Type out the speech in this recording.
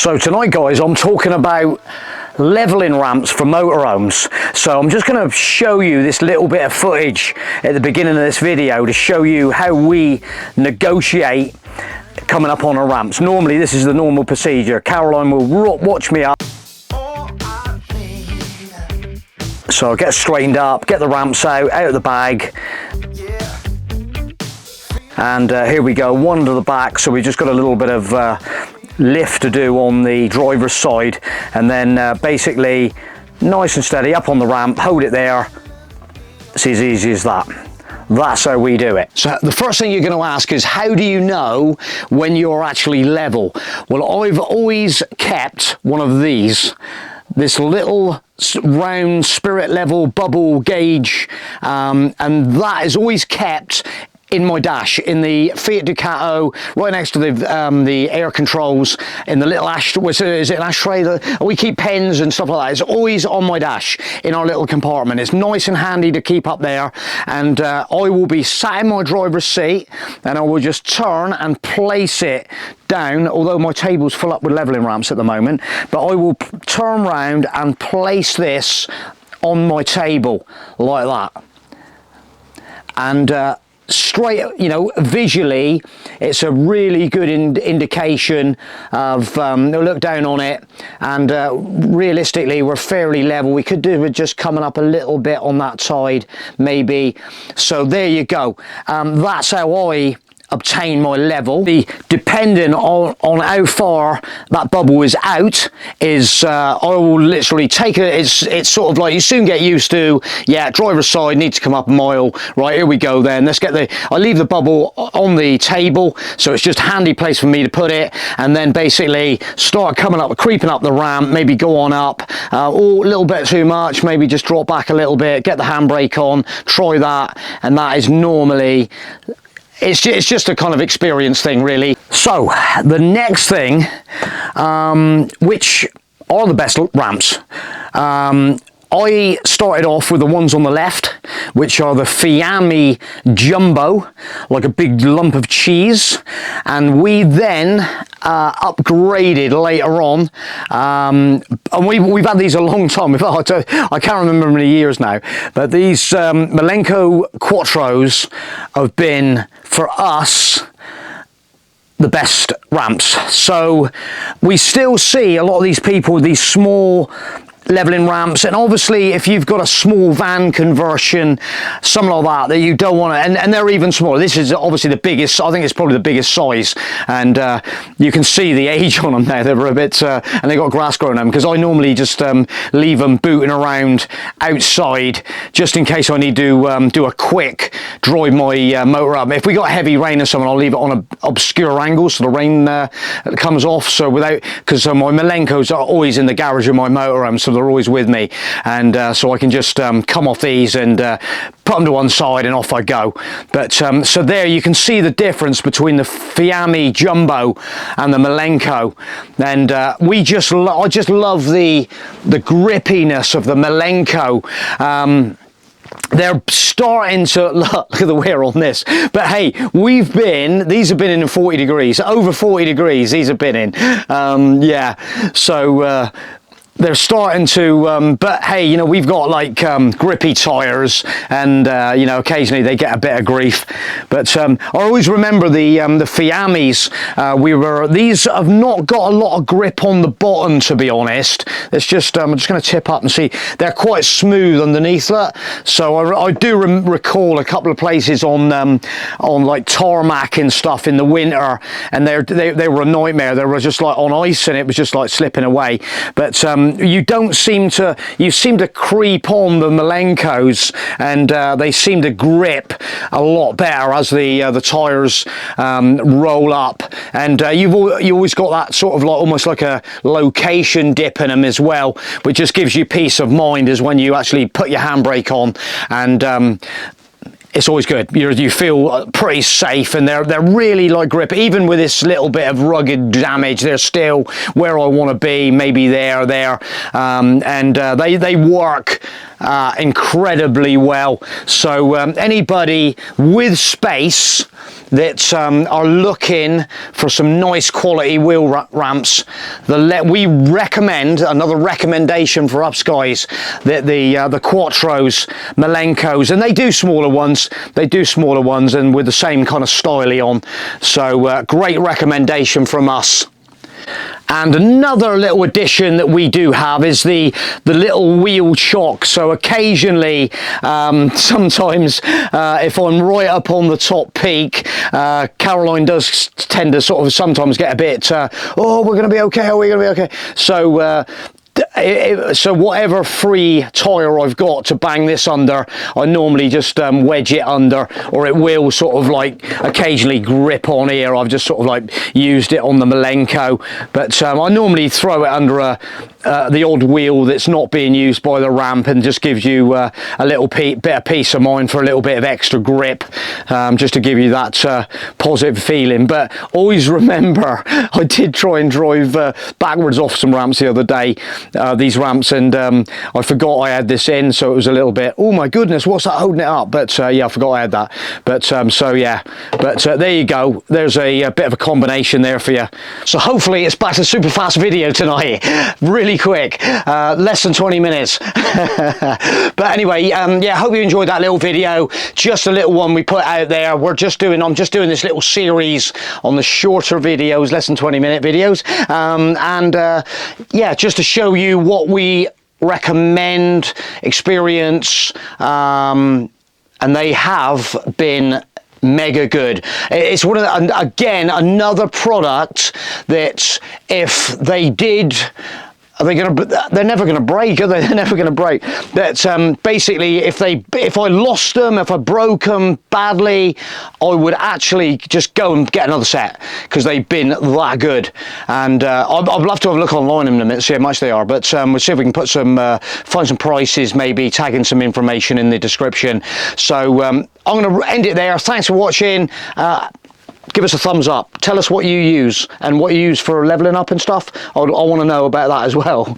So tonight, guys, I'm talking about leveling ramps for motorhomes. So I'm just going to show you this little bit of footage at the beginning of this video to show you how we negotiate coming up on our ramps. Normally this is the normal procedure. Caroline will watch me up. So I'll get straightened up, get the ramps out of the bag. And here we go, one to the back. So we just got a little bit of lift to do on the driver's side, and then basically nice and steady up on the ramp, hold it there. It's as easy as that. That's how we do it. So the first thing you're going to ask is, how do you know when you're actually level? Well, I've always kept one of these, this little round spirit level bubble gauge, and that is always kept in my dash, in the Fiat Ducato, right next to the air controls, in the little ashtray. Is it an ashtray? We keep pens and stuff like that. It's always on my dash in our little compartment. It's nice and handy to keep up there, and I will be sat in my driver's seat and I will just turn and place it down, although my table's full up with leveling ramps at the moment, but I will turn round and place this on my table like that. And straight, you know, visually it's a really good indication of look down on it, and realistically we're fairly level. We could do with just coming up a little bit on that side maybe. So there you go. That's how I obtain my level. Depending on how far that bubble is out, is I will literally take it. It's sort of like, you soon get used to, yeah, driver's side needs to come up a mile. Right, here we go then. Let's get I leave the bubble on the table, so it's just a handy place for me to put it, and then basically start coming up, creeping up the ramp, maybe go on up, or a little bit too much, maybe just drop back a little bit, get the handbrake on, try that, and that is normally, it's just a kind of experience thing, really. So the next thing, which are the best ramps, I started off with the ones on the left, which are the Fiat Jumbo, like a big lump of cheese, and we then upgraded later on, and we've had these a long time. I can't remember how many years now, but these Milenco Quattros have been, for us, the best ramps. So we still see a lot of these people with these small leveling ramps, and obviously if you've got a small van conversion, something like that you don't want to, and they're even smaller. This is obviously the biggest. I think it's probably the biggest size, and you can see the age on them there. They're a bit and they got grass growing on them, because I normally just leave them booting around outside just in case I need to do a quick drive my motor up. If we got heavy rain or something, I'll leave it on an obscure angle so the rain comes off, so because my Milencos are always in the garage of my motorhome, so they're always with me, and so I can just come off these and put them to one side and off I go. But so there you can see the difference between the Fiat Jumbo and the Milenco, and I just love the grippiness of the Milenco. They're starting to look at the wear on this, but hey, these have been in 40 degrees, over 40 degrees these have been in, yeah, so they're starting to, but hey, you know, we've got like grippy tyres, and you know, occasionally they get a bit of grief, but I always remember the Fiamis. These have not got a lot of grip on the bottom, to be honest. It's just I'm just going to tip up and see. They're quite smooth underneath that, so I do recall a couple of places on like tarmac and stuff in the winter, and they were a nightmare. They were just like on ice, and it was just like slipping away. But you seem to creep on the Milencos, and they seem to grip a lot better as the tyres roll up, and you always got that sort of like almost like a location dip in them as well, which just gives you peace of mind as when you actually put your handbrake on, and it's always good. You feel pretty safe, and they're really like grip. Even with this little bit of rugged damage, they're still where I want to be. Maybe there, and they work incredibly well. So anybody with space that are looking for some nice quality wheel ramps, we recommend, another recommendation for us guys, that the Quattros, Milencos, and they do smaller ones, and with the same kind of styling on. So great recommendation from us. And another little addition that we do have is the little wheel chock. So occasionally, sometimes if I'm right up on the top peak, Caroline does tend to sort of sometimes get a bit, oh, we're going to be okay, are we going to be okay? So so whatever free tyre I've got to bang this under, I normally just wedge it under, or it will sort of like occasionally grip on here. I've just sort of like used it on the Milenco, but I normally throw it under the odd wheel that's not being used by the ramp, and just gives you a little bit of peace of mind for a little bit of extra grip, just to give you that positive feeling. But always remember, I did try and drive backwards off some ramps the other day, these ramps, and I forgot I had this in, so it was a little bit, oh my goodness, what's that holding it up? But yeah, I forgot I had that. But so yeah, but there you go, there's a bit of a combination there for you. So hopefully it's back to super fast video tonight, really quick, less than 20 minutes. But anyway, yeah, hope you enjoyed that little video, just a little one we put out there. I'm just doing this little series on the shorter videos, less than 20-minute videos, and yeah, just to show you what we recommend, experience, and they have been mega good. It's one of the, again, another product that if they did, they're never going to break, are they? They're never going to break. That basically, if I lost them, if I broke them badly, I would actually just go and get another set, because they've been that good. And I'd love to have a look online in a minute, see how much they are. But we'll see if we can put find some prices, maybe tagging some information in the description. So I'm going to end it there. Thanks for watching. Give us a thumbs up. Tell us what you use and what you use for leveling up and stuff. I want to know about that as well.